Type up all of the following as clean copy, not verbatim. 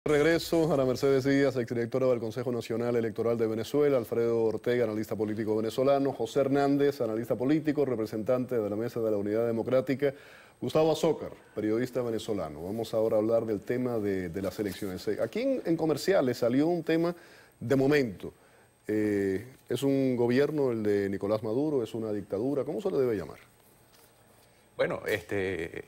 Regreso, Ana Mercedes Díaz, exdirectora del Consejo Nacional Electoral de Venezuela, Alfredo Ortega, analista político venezolano, José Hernández, analista político, representante de la Mesa de la Unidad Democrática, Gustavo Azócar, periodista venezolano. Vamos ahora a hablar del tema de las elecciones. Aquí en Comerciales salió un tema de momento. ¿Es un gobierno el de Nicolás Maduro? ¿Es una dictadura? ¿Cómo se le debe llamar? Bueno,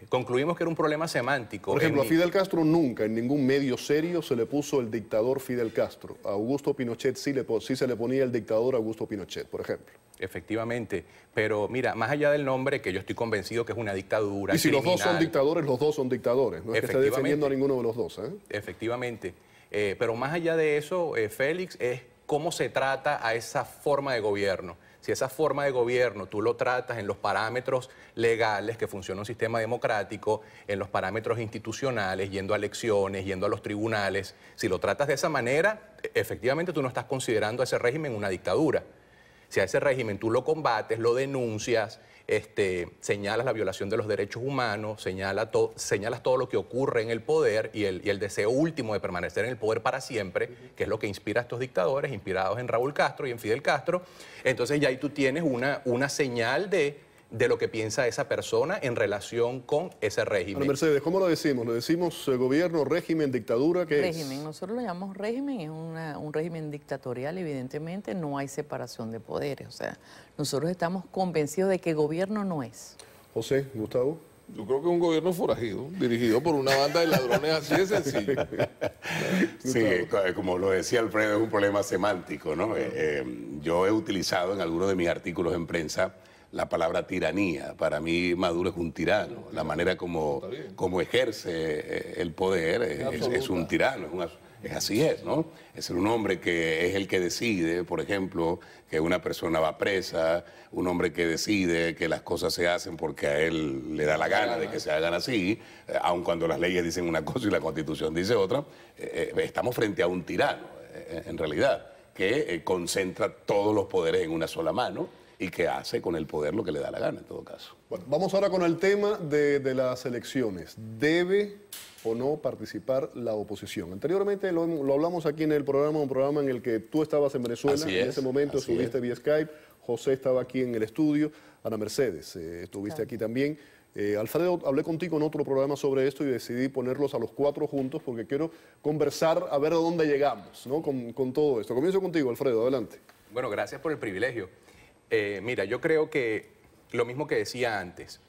concluimos que era un problema semántico. Por ejemplo, a Fidel Castro nunca en ningún medio serio se le puso el dictador Fidel Castro. A Augusto Pinochet sí se le ponía el dictador Augusto Pinochet, por ejemplo. Efectivamente, pero mira, más allá del nombre, que yo estoy convencido que es una dictadura Y si criminal, los dos son dictadores. No es que esté defendiendo a ninguno de los dos. Efectivamente, pero más allá de eso, Félix, es cómo se trata a esa forma de gobierno. Si esa forma de gobierno tú lo tratas en los parámetros legales que funciona un sistema democrático, en los parámetros institucionales, yendo a elecciones, yendo a los tribunales, si lo tratas de esa manera, efectivamente tú no estás considerando a ese régimen una dictadura. Si a ese régimen tú lo combates, lo denuncias, señalas la violación de los derechos humanos, señalas todo lo que ocurre en el poder y el deseo último de permanecer en el poder para siempre, que es lo que inspira a estos dictadores, inspirados en Raúl Castro y en Fidel Castro. Entonces ya ahí tú tienes una señal de lo que piensa esa persona en relación con ese régimen. Ana Mercedes, ¿cómo lo decimos? ¿Le decimos gobierno, régimen, dictadura? ¿Qué es? Régimen, nosotros lo llamamos régimen, es un régimen dictatorial, evidentemente no hay separación de poderes, o sea, nosotros estamos convencidos de que gobierno no es. José, Gustavo. Yo creo que es un gobierno forajido, dirigido por una banda de ladrones, así de sencillo. Sí, como lo decía Alfredo, es un problema semántico, ¿no? Yo he utilizado en algunos de mis artículos en prensa la palabra tiranía. Para mí Maduro es un tirano. La manera como ejerce el poder es un tirano, así es, ¿no? Es un hombre que es el que decide, por ejemplo, que una persona va presa, un hombre que decide que las cosas se hacen porque a él le da la gana de que se hagan así, aun cuando las leyes dicen una cosa y la Constitución dice otra. Estamos frente a un tirano, en realidad, que concentra todos los poderes en una sola mano y que hace con el poder lo que le da la gana, en todo caso. Bueno, vamos ahora con el tema de las elecciones. ¿Debe o no participar la oposición? Anteriormente lo hablamos aquí en el programa, un programa en el que tú estabas en Venezuela, en ese momento estuviste vía Skype, José estaba aquí en el estudio, Ana Mercedes, estuviste aquí también. Alfredo, hablé contigo en otro programa sobre esto y decidí ponerlos a los cuatro juntos porque quiero conversar a ver a dónde llegamos, ¿no? con todo esto. Comienzo contigo, Alfredo, adelante. Bueno, gracias por el privilegio. Mira, yo creo que lo mismo que decía antes,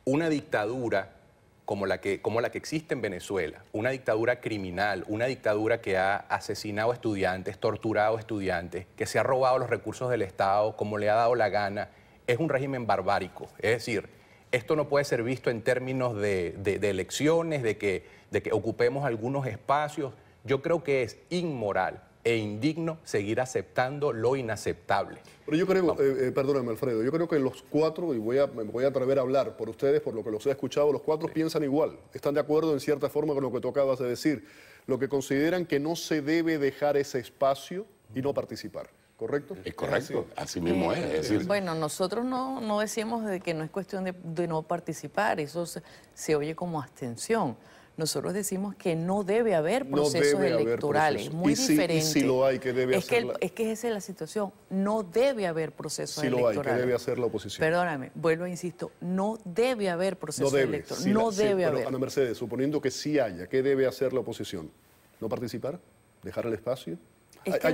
una dictadura como la que existe en Venezuela, una dictadura criminal, una dictadura que ha asesinado a estudiantes, torturado a estudiantes, que se ha robado los recursos del Estado como le ha dado la gana, es un régimen barbárico. Es decir, esto no puede ser visto en términos de elecciones, de que ocupemos algunos espacios. Yo creo que es inmoral e indigno seguir aceptando lo inaceptable. Pero yo creo, perdóname Alfredo, yo creo que los cuatro, y me voy a atrever a hablar por ustedes, por lo que los he escuchado, los cuatro piensan igual, están de acuerdo en cierta forma con lo que tú acabas de decir, lo que consideran que no se debe dejar ese espacio y no participar, ¿correcto? Es correcto, así mismo es. Decir, bueno, nosotros no decimos de que no es cuestión de no participar, eso se oye como abstención. Nosotros decimos que no debe haber procesos electorales, muy diferente. Y si lo hay, ¿qué debe hacer? Es que esa es la situación, no debe haber procesos electorales. Si lo hay, ¿qué debe hacer la oposición? Perdóname, vuelvo e insisto, no debe haber procesos electorales, no debe haber. Ana Mercedes, suponiendo que sí haya, ¿qué debe hacer la oposición? ¿No participar? ¿Dejar el espacio?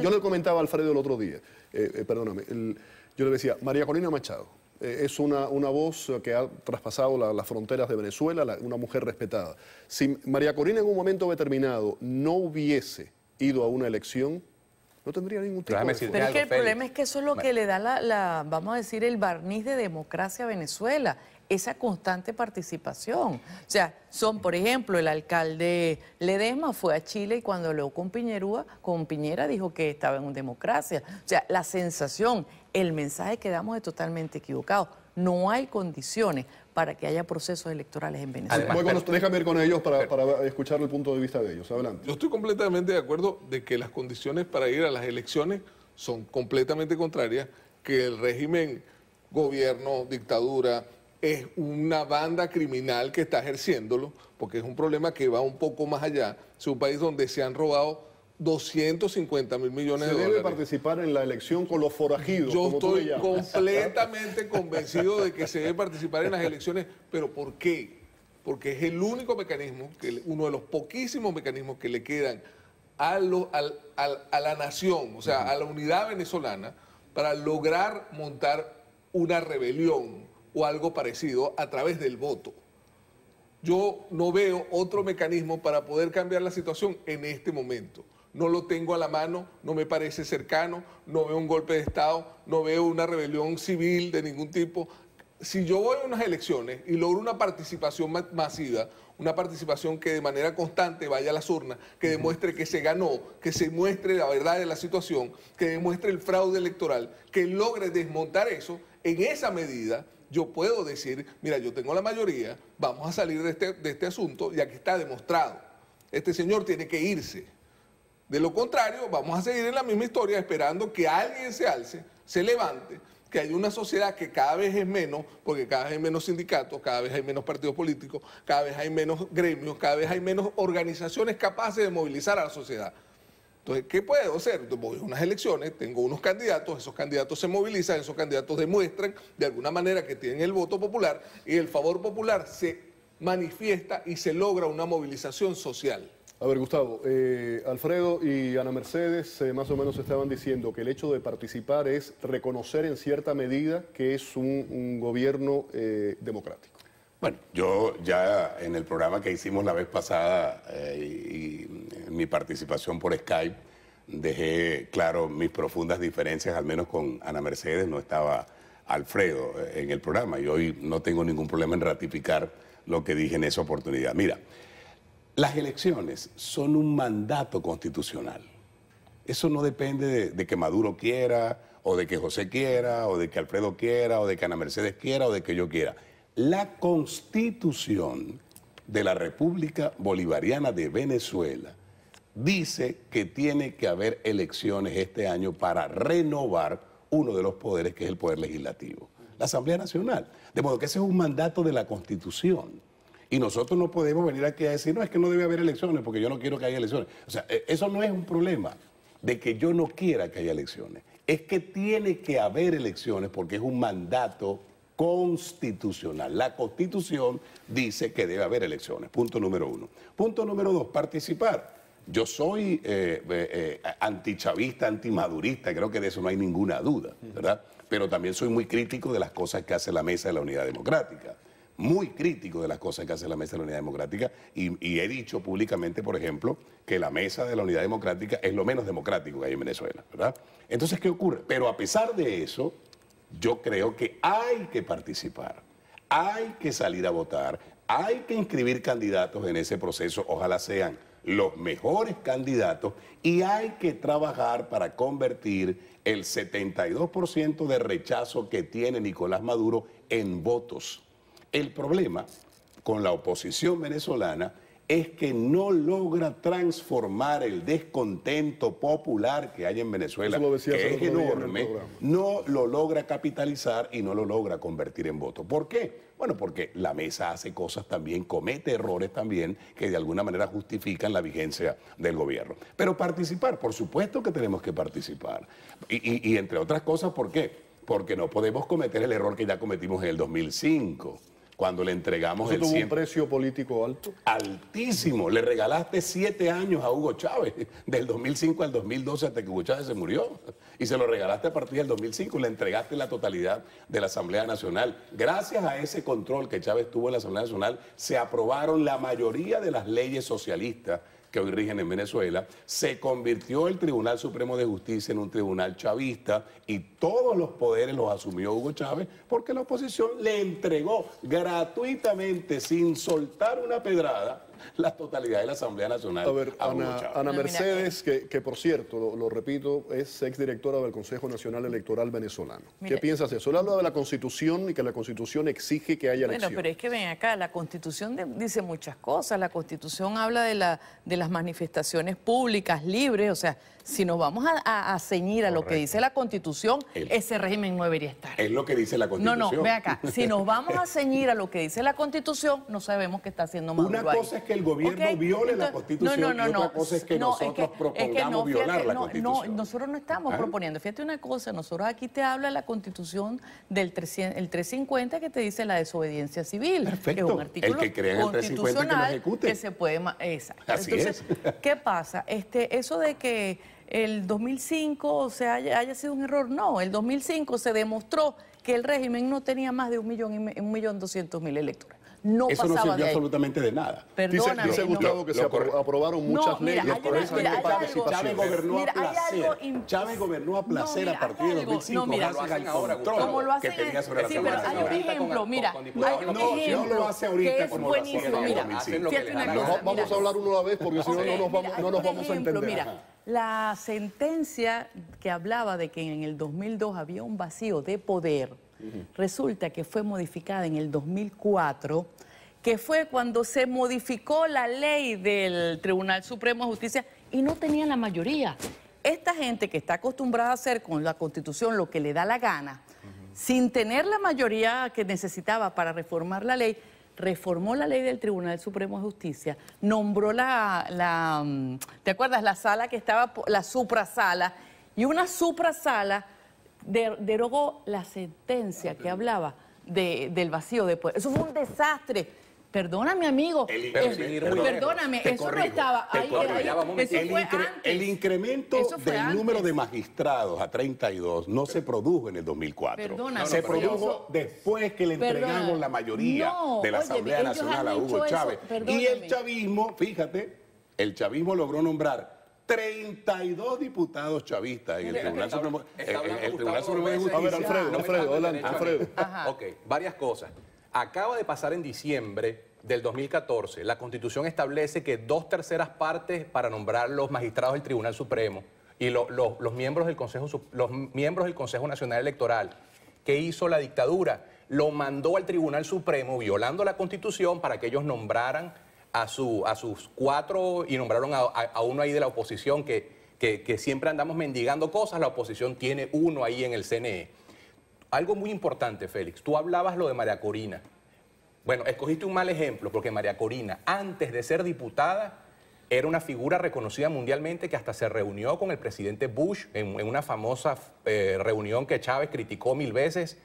Yo le comentaba a Alfredo el otro día, perdóname, yo le decía, María Corina Machado, es una voz que ha traspasado las fronteras de Venezuela, una mujer respetada. Si María Corina en un momento determinado no hubiese ido a una elección, no tendría ningún tipo de... Pero es que el problema es que eso es lo que le da vamos a decir, el barniz de democracia a Venezuela, esa constante participación. O sea, por ejemplo, el alcalde Ledesma fue a Chile y cuando habló con Piñera dijo que estaba en una democracia. O sea, la sensación, el mensaje que damos es totalmente equivocado. No hay condiciones para que haya procesos electorales en Venezuela. Déjame ir con ellos para escuchar el punto de vista de ellos. Adelante. Yo estoy completamente de acuerdo de que las condiciones para ir a las elecciones son completamente contrarias, que el régimen, gobierno, dictadura, es una banda criminal que está ejerciéndolo, porque es un problema que va un poco más allá. Es un país donde se han robado 250.000 millones de dólares. ¿Se debe participar en la elección con los forajidos? Yo estoy completamente convencido de que se debe participar en las elecciones, pero ¿por qué? Porque es el único mecanismo, uno de los poquísimos mecanismos que le quedan a la nación, o sea, a la unidad venezolana, para lograr montar una rebelión o algo parecido a través del voto. Yo no veo otro mecanismo para poder cambiar la situación en este momento. No lo tengo a la mano, no me parece cercano, no veo un golpe de Estado, no veo una rebelión civil de ningún tipo. Si yo voy a unas elecciones y logro una participación masiva, una participación que de manera constante vaya a las urnas, que demuestre que se ganó, que se muestre la verdad de la situación, que demuestre el fraude electoral, que logre desmontar eso, en esa medida yo puedo decir, mira, yo tengo la mayoría, vamos a salir de este asunto y aquí está demostrado. Este señor tiene que irse. De lo contrario, vamos a seguir en la misma historia esperando que alguien se alce, se levante, que haya una sociedad que cada vez es menos, porque cada vez hay menos sindicatos, cada vez hay menos partidos políticos, cada vez hay menos gremios, cada vez hay menos organizaciones capaces de movilizar a la sociedad. Entonces, ¿qué puedo hacer? Voy a unas elecciones, tengo unos candidatos, esos candidatos se movilizan, esos candidatos demuestran de alguna manera que tienen el voto popular y el favor popular se manifiesta y se logra una movilización social. A ver, Gustavo, Alfredo y Ana Mercedes más o menos estaban diciendo que el hecho de participar es reconocer en cierta medida que es un gobierno democrático. Bueno, yo ya en el programa que hicimos la vez pasada y en mi participación por Skype dejé claro mis profundas diferencias, al menos con Ana Mercedes, no estaba Alfredo en el programa y hoy no tengo ningún problema en ratificar lo que dije en esa oportunidad. Mira, las elecciones son un mandato constitucional. Eso no depende de que Maduro quiera, o de que José quiera, o de que Alfredo quiera, o de que Ana Mercedes quiera, o de que yo quiera. La Constitución de la República Bolivariana de Venezuela dice que tiene que haber elecciones este año para renovar uno de los poderes, que es el poder legislativo, la Asamblea Nacional. De modo que ese es un mandato de la Constitución. Y nosotros no podemos venir aquí a decir, no, es que no debe haber elecciones porque yo no quiero que haya elecciones. O sea, eso no es un problema de que yo no quiera que haya elecciones. Es que tiene que haber elecciones porque es un mandato constitucional. La Constitución dice que debe haber elecciones. Punto número uno. Punto número dos, participar. Yo soy antichavista, antimadurista, creo que de eso no hay ninguna duda, ¿verdad? Pero también soy muy crítico de las cosas que hace la Mesa de la Unidad Democrática. Muy crítico de las cosas que hace la Mesa de la Unidad Democrática y he dicho públicamente, por ejemplo, que la Mesa de la Unidad Democrática es lo menos democrático que hay en Venezuela, ¿verdad? Entonces, ¿qué ocurre? Pero a pesar de eso, yo creo que hay que participar, hay que salir a votar, hay que inscribir candidatos en ese proceso, ojalá sean los mejores candidatos, y hay que trabajar para convertir el 72% de rechazo que tiene Nicolás Maduro en votos. El problema con la oposición venezolana es que no logra transformar el descontento popular que hay en Venezuela, que es enorme, no lo logra capitalizar y no lo logra convertir en voto. ¿Por qué? Bueno, porque la mesa hace cosas también, comete errores también que de alguna manera justifican la vigencia del gobierno. Pero participar, por supuesto que tenemos que participar. Y entre otras cosas, ¿por qué? Porque no podemos cometer el error que ya cometimos en el 2005. Cuando le entregamos ¿Eso tuvo un precio político alto? Altísimo. Le regalaste 7 años a Hugo Chávez, del 2005 al 2012 hasta que Hugo Chávez se murió. Y se lo regalaste a partir del 2005, le entregaste la totalidad de la Asamblea Nacional. Gracias a ese control que Chávez tuvo en la Asamblea Nacional, se aprobaron la mayoría de las leyes socialistas que hoy rigen en Venezuela. Se convirtió el Tribunal Supremo de Justicia en un tribunal chavista y todos los poderes los asumió Hugo Chávez porque la oposición le entregó gratuitamente, sin soltar una pedrada, la totalidad de la Asamblea Nacional. A ver, Ana Mercedes, que por cierto, lo repito, es exdirectora del Consejo Nacional Electoral venezolano. ¿Qué piensas de eso? Él habla de la Constitución y que la Constitución exige que haya elecciones. Bueno, pero es que ven acá, la Constitución dice muchas cosas. La Constitución habla de las manifestaciones públicas libres, o sea, si nos vamos a ceñir a lo que dice la Constitución, ese régimen no debería estar. Es lo que dice la Constitución. No, ve acá, si nos vamos a ceñir a lo que dice la Constitución, no sabemos qué está haciendo Maduro. Una cosa es que el gobierno viole la Constitución y otra cosa es que nosotros propongamos violar la Constitución. Nosotros no estamos proponiendo. Fíjate una cosa, nosotros aquí te habla la Constitución del 350 que te dice la desobediencia civil. Perfecto. Que es un artículo el que crea en el 350 que lo ejecute. Que se puede... Exacto. Así entonces, ¿qué pasa? Eso de que el 2005 haya sido un error, no. El 2005 se demostró que el régimen no tenía más de 1.200.000 electores. Eso no sirvió absolutamente de nada. Perdóname. Dice Gustavo que se aprobaron muchas leyes. Chávez gobernó a placer. Chávez gobernó a placer a partir de 2005. Gracias al control que tenía sobre la Asamblea Nacional. Pero hay un ejemplo, mira. No lo hace ahorita como lo hacía en el 2005. Vamos a hablar uno a la vez porque si no, no nos vamos a entender. Mira, la sentencia que hablaba de que en el 2002 había un vacío de poder, resulta que fue modificada en el 2004, que fue cuando se modificó la ley del Tribunal Supremo de Justicia y no tenía la mayoría. Esta gente que está acostumbrada a hacer con la Constitución lo que le da la gana, sin tener la mayoría que necesitaba para reformar la ley, reformó la ley del Tribunal Supremo de Justicia, nombró ¿te acuerdas? La sala que estaba, la suprasala, y una suprasala derogó la sentencia que hablaba del vacío de poder. Eso fue un desastre. Perdóname, amigo. Perdóname, eso no estaba ahí. El incremento del número de magistrados a 32 no se produjo en el 2004. Perdóname, se produjo después que le entregamos la mayoría de la Asamblea Nacional a Hugo Chávez. Y el chavismo, fíjate, el chavismo logró nombrar 32 diputados chavistas en el Tribunal Supremo de Justicia. A ver, Alfredo, adelante, Alfredo. Ok, varias cosas. Acaba de pasar en diciembre del 2014, la Constitución establece que 2/3 partes para nombrar los magistrados del Tribunal Supremo y los miembros del Consejo Nacional Electoral. ¿Qué hizo la dictadura? Lo mandó al Tribunal Supremo violando la Constitución para que ellos nombraran a sus 4 y nombraron a uno ahí de la oposición que siempre andamos mendigando cosas. La oposición tiene uno ahí en el CNE. Algo muy importante, Félix, tú hablabas lo de María Corina. Bueno, escogiste un mal ejemplo porque María Corina, antes de ser diputada, era una figura reconocida mundialmente que hasta se reunió con el presidente Bush en una famosa reunión que Chávez criticó 1000 veces.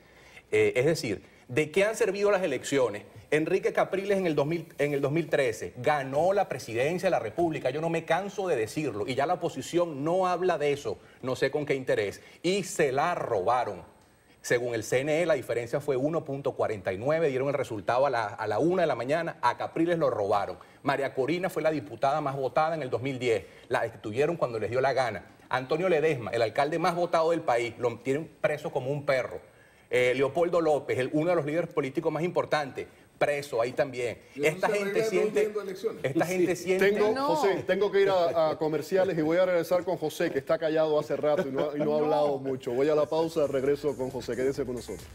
Es decir, ¿de qué han servido las elecciones? Enrique Capriles en el 2013 ganó la presidencia de la República, yo no me canso de decirlo, y ya la oposición no habla de eso, no sé con qué interés, y se la robaron. Según el CNE, la diferencia fue 1.49, dieron el resultado a la 1 de la mañana, a Capriles lo robaron. María Corina fue la diputada más votada en el 2010, la destituyeron cuando les dio la gana. Antonio Ledesma, el alcalde más votado del país, lo tienen preso como un perro. Leopoldo López, uno de los líderes políticos más importantes, preso ahí también. Esta gente siente... José, tengo que ir a comerciales y voy a regresar con José, que está callado hace rato y no ha hablado mucho. Voy a la pausa, regreso con José. Quédese con nosotros.